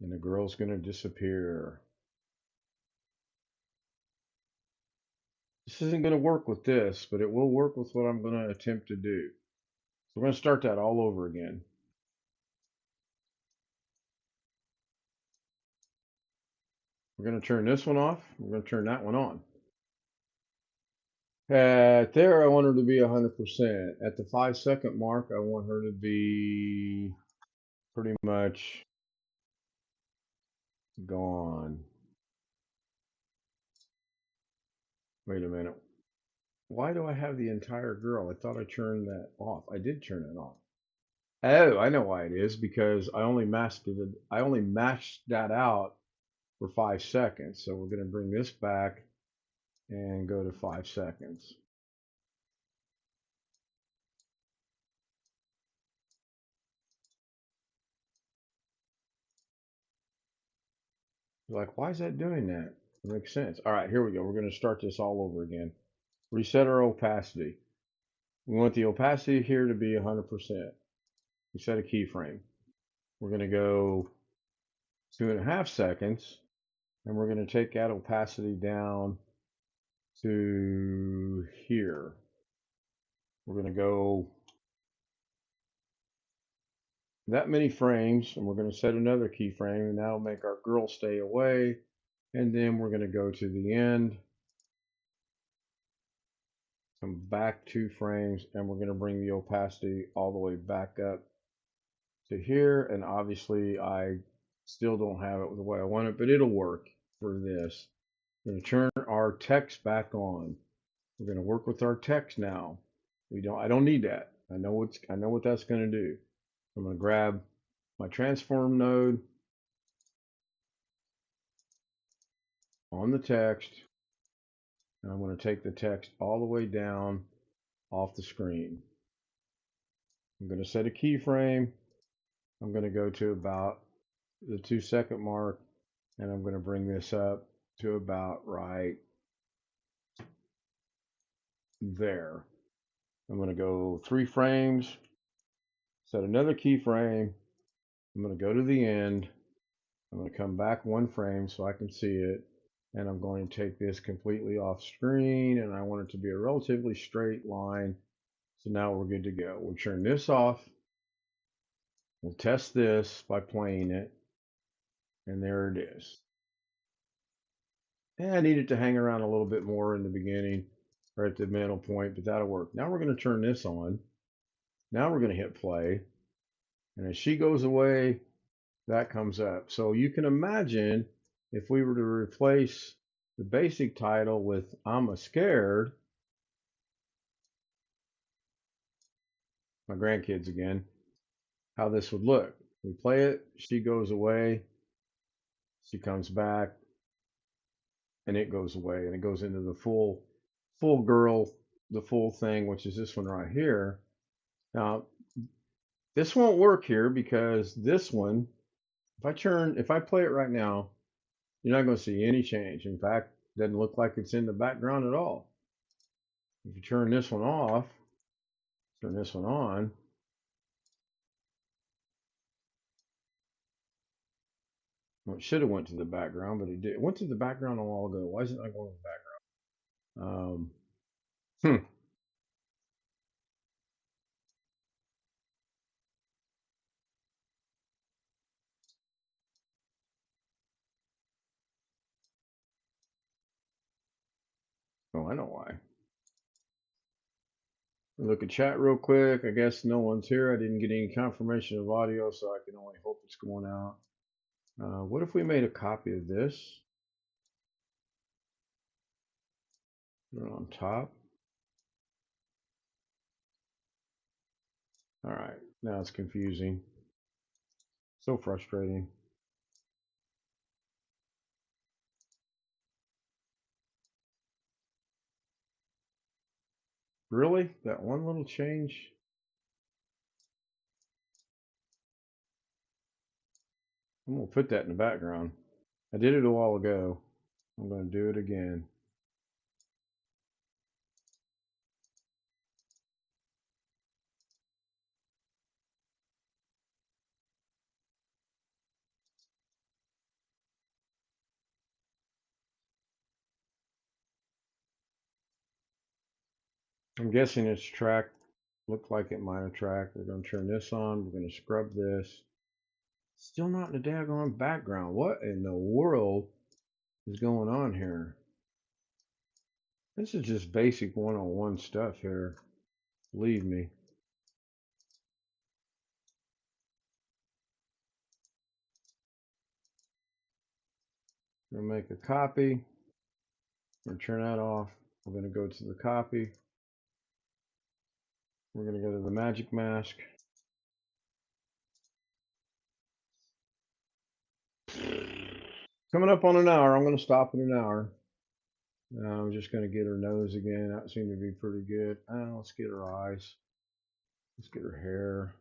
And the girl's going to disappear. This isn't going to work with this, but it will work with what I'm going to attempt to do. So we're going to start that all over again. We're going to turn this one off. We're going to turn that one on. At there, I want her to be 100%. At the 5-second mark, I want her to be pretty much gone. Wait a minute. Why do I have the entire girl? I thought I turned that off. I did turn it off. Oh, I know why it is, because I only mashed that out for 5 seconds. So we're going to bring this back and go to 5 seconds. You're like, why is that doing that? It makes sense. All right, here we go. We're going to start this all over again. Reset our opacity. We want the opacity here to be 100%. We set a keyframe. We're going to go 2.5 seconds, and we're going to take that opacity down to here. We're going to go that many frames, and we're going to set another keyframe, and that'll make our girl stay away. And then we're going to go to the end, come back 2 frames, and we're going to bring the opacity all the way back up to here. And obviously I still don't have it the way I want it, but it'll work for this. We're going to turn our text back on. We're going to work with our text now. I don't need that. I know what that's going to do. I'm going to grab my transform node on the text, and I'm going to take the text all the way down off the screen. I'm going to set a keyframe. I'm going to go to about the 2-second mark, and I'm going to bring this up to about right there. I'm going to go 3 frames, set another keyframe. I'm going to go to the end. I'm going to come back 1 frame so I can see it. And I'm going to take this completely off screen, and I want it to be a relatively straight line. So now we're good to go. We'll turn this off. We'll test this by playing it. And there it is. And I need it to hang around a little bit more in the beginning or at the middle point, but that'll work. Now we're going to turn this on. Now we're going to hit play. And as she goes away, that comes up. So you can imagine if we were to replace the basic title with I'm a scared, my grandkids again, how this would look. We play it, she goes away, she comes back, and it goes away, and it goes into the full girl, the full thing, which is this one right here. Now, this won't work here because this one, if I play it right now, you're not going to see any change. In fact, it doesn't look like it's in the background at all. If you turn this one off, turn this one on, well, it should have went to the background, but it did. It went to the background a while ago. Why isn't it going to the background? Hmm. Oh, I know why. Look at chat real quick. I guess no one's here. I didn't get any confirmation of audio, so I can only hope it's going out. What if we made a copy of this? Put it on top. All right, now it's confusing. So frustrating. Really? That one little change? I'm going to put that in the background. I did it a while ago. I'm going to do it again. I'm guessing it's track. Looked like it might have tracked. We're going to turn this on. We're going to scrub this. Still not in the daggone background. What in the world is going on here? This is just basic one-on-one stuff here. Believe me. I'm going to make a copy. We're going to turn that off. We're going to go to the copy. We're going to go to the magic mask. Coming up on an hour. I'm going to stop in an hour. I'm just going to get her nose again. That seemed to be pretty good. Let's get her eyes. Let's get her hair.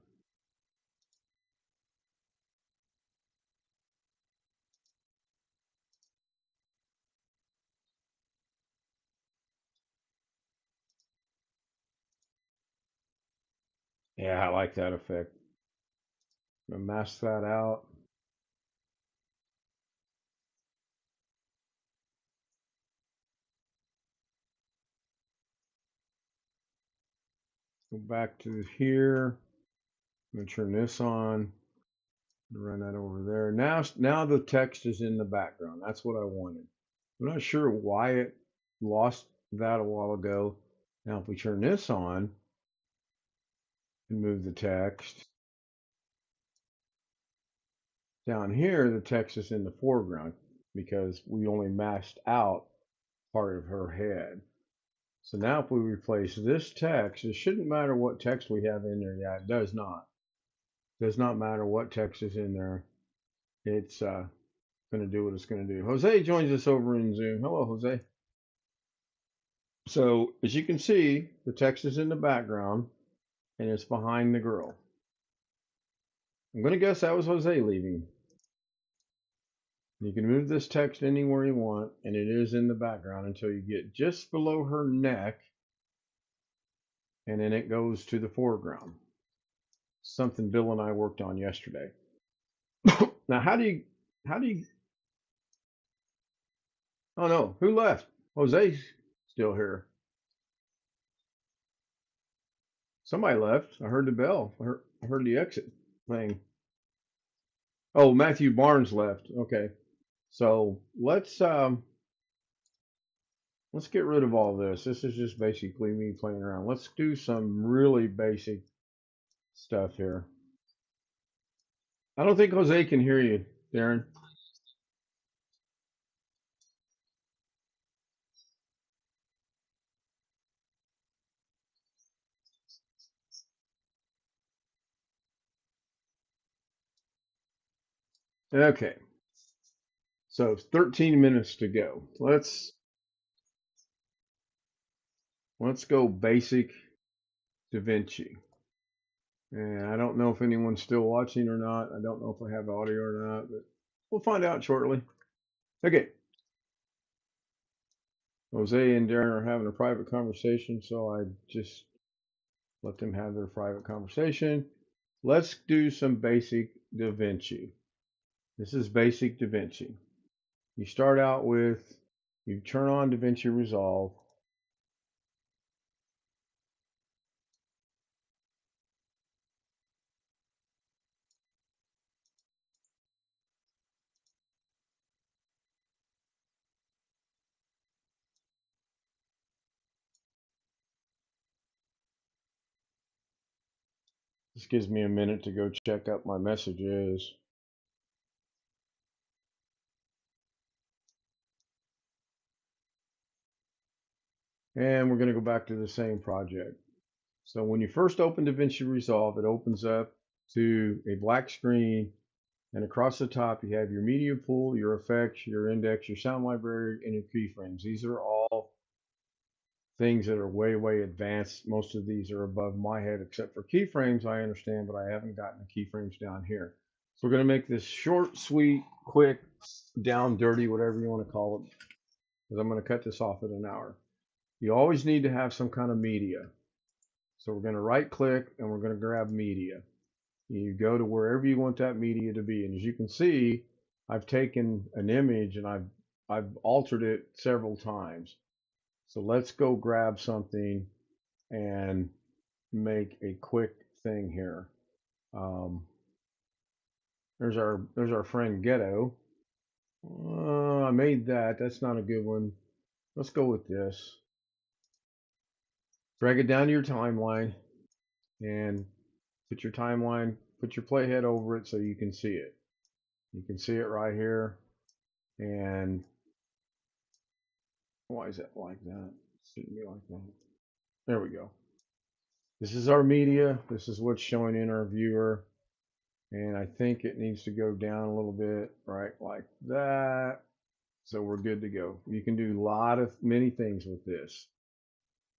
Yeah, I like that effect. I'm going to mask that out. Go back to here. I'm going to turn this on. Run that over there. Now the text is in the background. That's what I wanted. I'm not sure why it lost that a while ago. Now if we turn this on and move the text, down here the text is in the foreground because we only masked out part of her head. So now if we replace this text, it shouldn't matter what text we have in there. Yeah, it does not. It does not matter what text is in there. It's going to do what it's going to do. Jose joins us over in Zoom. Hello, Jose. So as you can see, the text is in the background and it's behind the girl. I'm going to guess that was Jose leaving. You can move this text anywhere you want and it is in the background until you get just below her neck and then it goes to the foreground. Something Bill and I worked on yesterday. Now, how do you, oh no, who left? Jose's still here. Somebody left. I heard the bell. I heard the exit thing. Oh, Matthew Barnes left. Okay. So let's get rid of all this. This is just basically me playing around. Let's do some really basic stuff here. I don't think Jose can hear you, Darren. Okay. So it's 13 minutes to go. Let's go basic DaVinci. And I don't know if anyone's still watching or not. I don't know if I have audio or not, but we'll find out shortly. Okay. Jose and Darren are having a private conversation, so I just let them have their private conversation. Let's do some basic DaVinci. This is basic DaVinci. You start out with, you turn on DaVinci Resolve. This gives me a minute to go check up my messages. And we're going to go back to the same project. So when you first open DaVinci Resolve, it opens up to a black screen, and across the top you have your media pool, your effects, your index, your sound library, and your keyframes. These are all things that are way, way advanced. Most of these are above my head, except for keyframes, I understand, but I haven't gotten the keyframes down here. So we're going to make this short, sweet, quick, down dirty, whatever you want to call it, because I'm going to cut this off at an hour. You always need to have some kind of media. So we're going to right click and we're going to grab media. You go to wherever you want that media to be. And as you can see, I've taken an image and I've altered it several times. So let's go grab something and make a quick thing here. There's our friend Ghetto. I made that. That's not a good one. Let's go with this. Drag it down to your timeline and put your timeline, put your playhead over it so you can see it. You can see it right here. And why is it like that? It shouldn't be like that. There we go. This is our media. This is what's showing in our viewer. And I think it needs to go down a little bit, right like that. So we're good to go. You can do many things with this.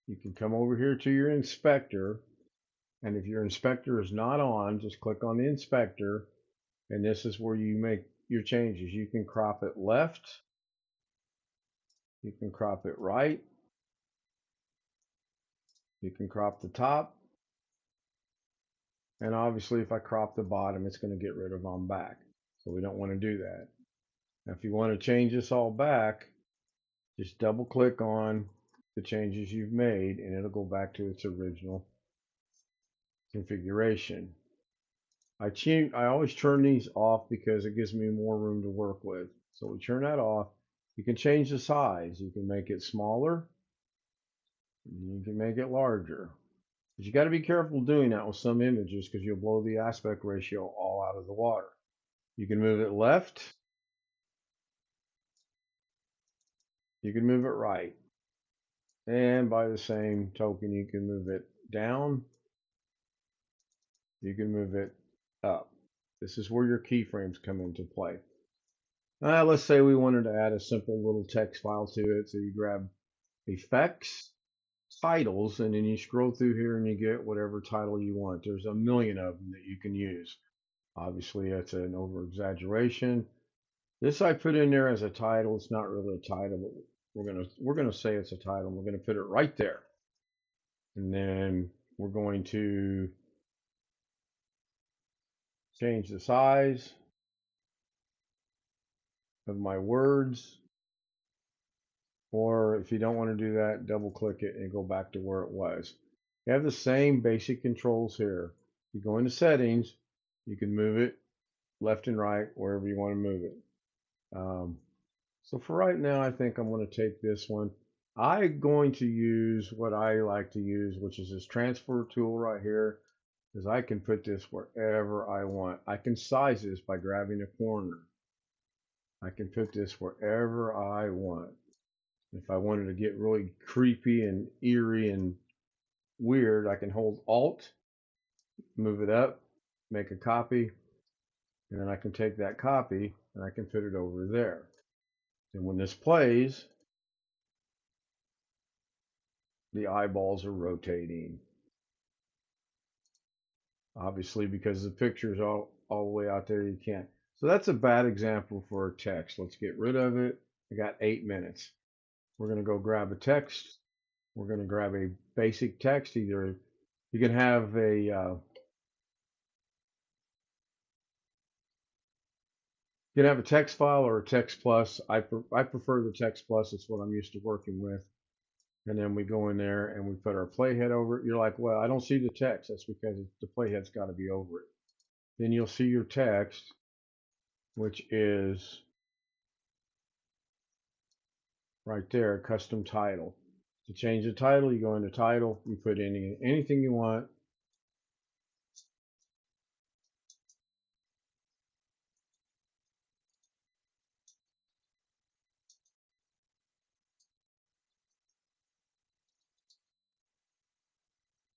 You can come over here to your inspector. And if your inspector is not on, just click on the inspector. And this is where you make your changes. You can crop it left. You can crop it right. You can crop the top. And obviously, if I crop the bottom, it's going to get rid of on back. So we don't want to do that. Now, if you want to change this all back, just double click on the changes you've made and it'll go back to its original configuration. I always turn these off because it gives me more room to work with. So we turn that off. You can change the size. You can make it smaller. You can make it larger. But you got to be careful doing that with some images because you'll blow the aspect ratio all out of the water. You can move it left. You can move it right. And by the same token, you can move it down. You can move it up. This is where your keyframes come into play. Let's say we wanted to add a simple little text file to it. So you grab effects, titles, and then you scroll through here and you get whatever title you want. There's a million of them that you can use. Obviously, that's an over exaggeration. This I put in there as a title. It's not really a title, but we're gonna say it's a title. We're gonna put it right there, and then we're going to change the size of my words. Or if you don't want to do that, double click it and go back to where it was. You have the same basic controls here. You go into settings, you can move it left and right, wherever you want to move it. So for right now, I think I'm going to take this one. I'm going to use what I like to use, which is this transfer tool right here, because I can put this wherever I want. I can size this by grabbing a corner. I can put this wherever I want. If I wanted to get really creepy and eerie and weird, I can hold Alt, move it up, make a copy, and then I can take that copy and I can put it over there. And when this plays, the eyeballs are rotating. Obviously, because the picture's all the way out there, you can't. So that's a bad example for a text. Let's get rid of it. I got 8 minutes. We're going to go grab a text. We're going to grab a basic text. Either you can have a text file or a text plus. I prefer the text plus. It's what I'm used to working with. And then we go in there and we put our playhead over it. You're like, well, I don't see the text. That's because the playhead's got to be over it. Then you'll see your text, which is right there, custom title. To change the title, you go into title, you put in anything you want.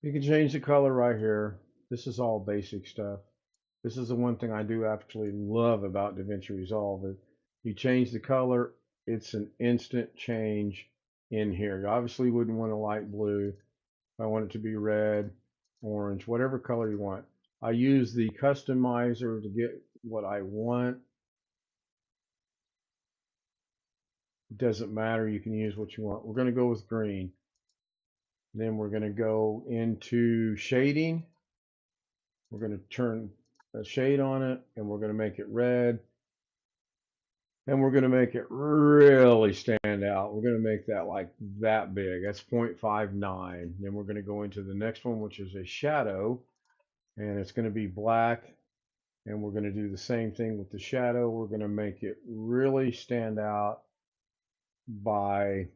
You can change the color right here. This is all basic stuff. This is the one thing I do actually love about DaVinci Resolve. You change the color, it's an instant change in here. You obviously wouldn't want a light blue. I want it to be red, orange, whatever color you want. I use the customizer to get what I want. It doesn't matter. You can use what you want. We're going to go with green. Then we're going to go into shading. We're going to turn a shade on it and we're going to make it red. And we're going to make it really stand out. We're going to make that like that big. That's 0.59. Then we're going to go into the next one, which is a shadow. And it's going to be black. And we're going to do the same thing with the shadow. We're going to make it really stand out by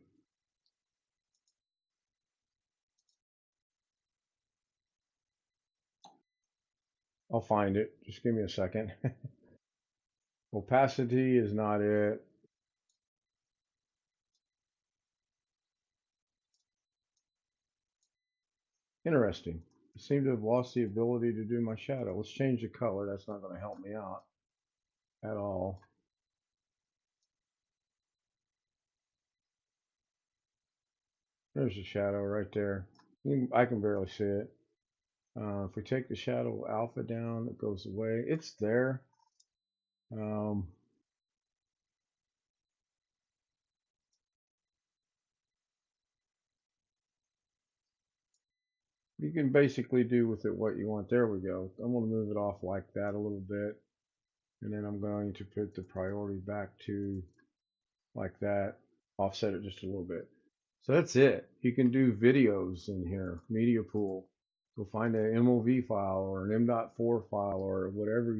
I'll find it. Just give me a second. Opacity is not it. Interesting. I seem to have lost the ability to do my shadow. Let's change the color. That's not going to help me out at all. There's the shadow right there. I can barely see it. If we take the shadow alpha down, it goes away. It's there. Um, you can basically do with it what you want. There we go. I'm going to move it off like that a little bit. And then I'm going to put the priority back to like that. Offset it just a little bit. So that's it. You can do videos in here, media pool. Go find an MOV file or an M.4 file or whatever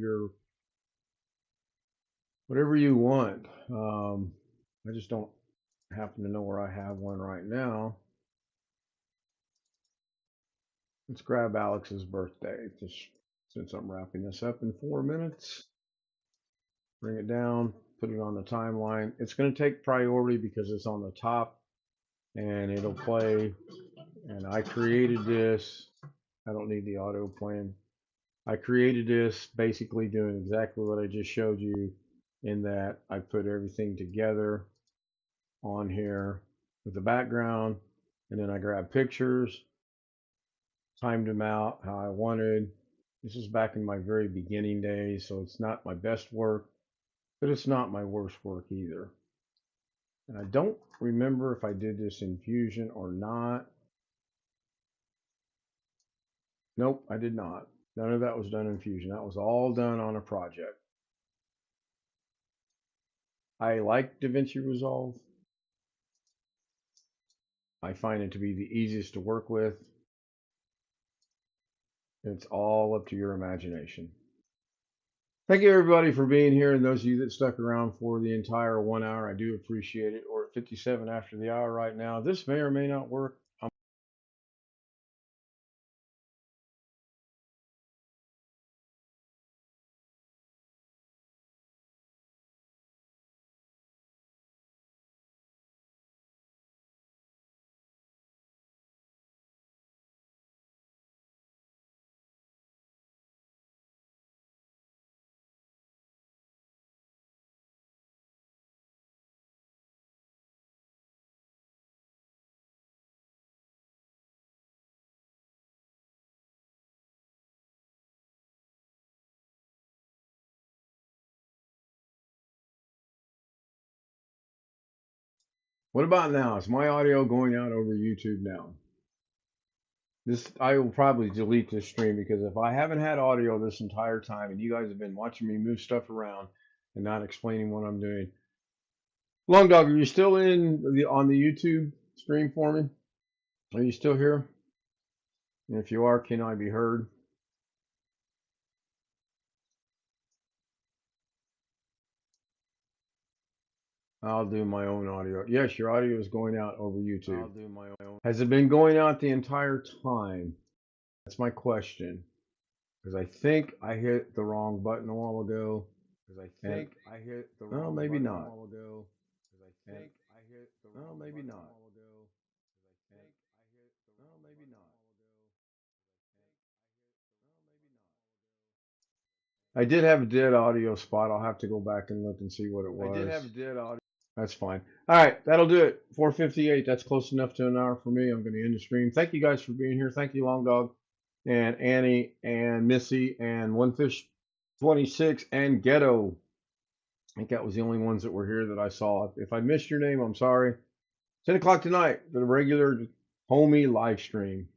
you want. I just don't happen to know where I have one right now. Let's grab Alex's birthday, just since I'm wrapping this up in 4 minutes. Bring it down, put it on the timeline. It's going to take priority because it's on the top and it'll play. And I created this. I don't need the auto playing. I created this basically doing exactly what I just showed you in that I put everything together on here with the background and then I grabbed pictures, timed them out how I wanted. This is back in my very beginning days, so it's not my best work, but it's not my worst work either. And I don't remember if I did this in Fusion or not. Nope, I did not. None of that was done in Fusion. That was all done on a project. I like DaVinci Resolve. I find it to be the easiest to work with. It's all up to your imagination. Thank you everybody for being here and those of you that stuck around for the entire 1 hour. I do appreciate it. We're at 57 after the hour right now. This may or may not work. What about now? Is my audio going out over YouTube now? I will probably delete this stream because if I haven't had audio this entire time and you guys have been watching me move stuff around and not explaining what I'm doing. Long Dog, are you still on the YouTube stream for me? Are you still here? And if you are, can I be heard? I'll do my own audio. Yes, your audio is going out over YouTube. I'll do my own. Has it been going out the entire time? That's my question. Because I think I hit the wrong button a while ago. Because I think I hit the wrong maybe button not. A while ago. Because I think I hit the wrong maybe not. A while ago. Because I think I hit the wrong maybe not. I did have a dead audio spot. I'll have to go back and look and see what it I did was. have a dead audio. That's fine. All right, that'll do it. 4:58. That's close enough to an hour for me. I'm going to end the stream. Thank you guys for being here. Thank you, Long Dog, and Annie, and Missy, and One Fish 26, and Ghetto. I think that was the only ones that were here that I saw. If I missed your name, I'm sorry. 10 o'clock tonight, the regular homie live stream.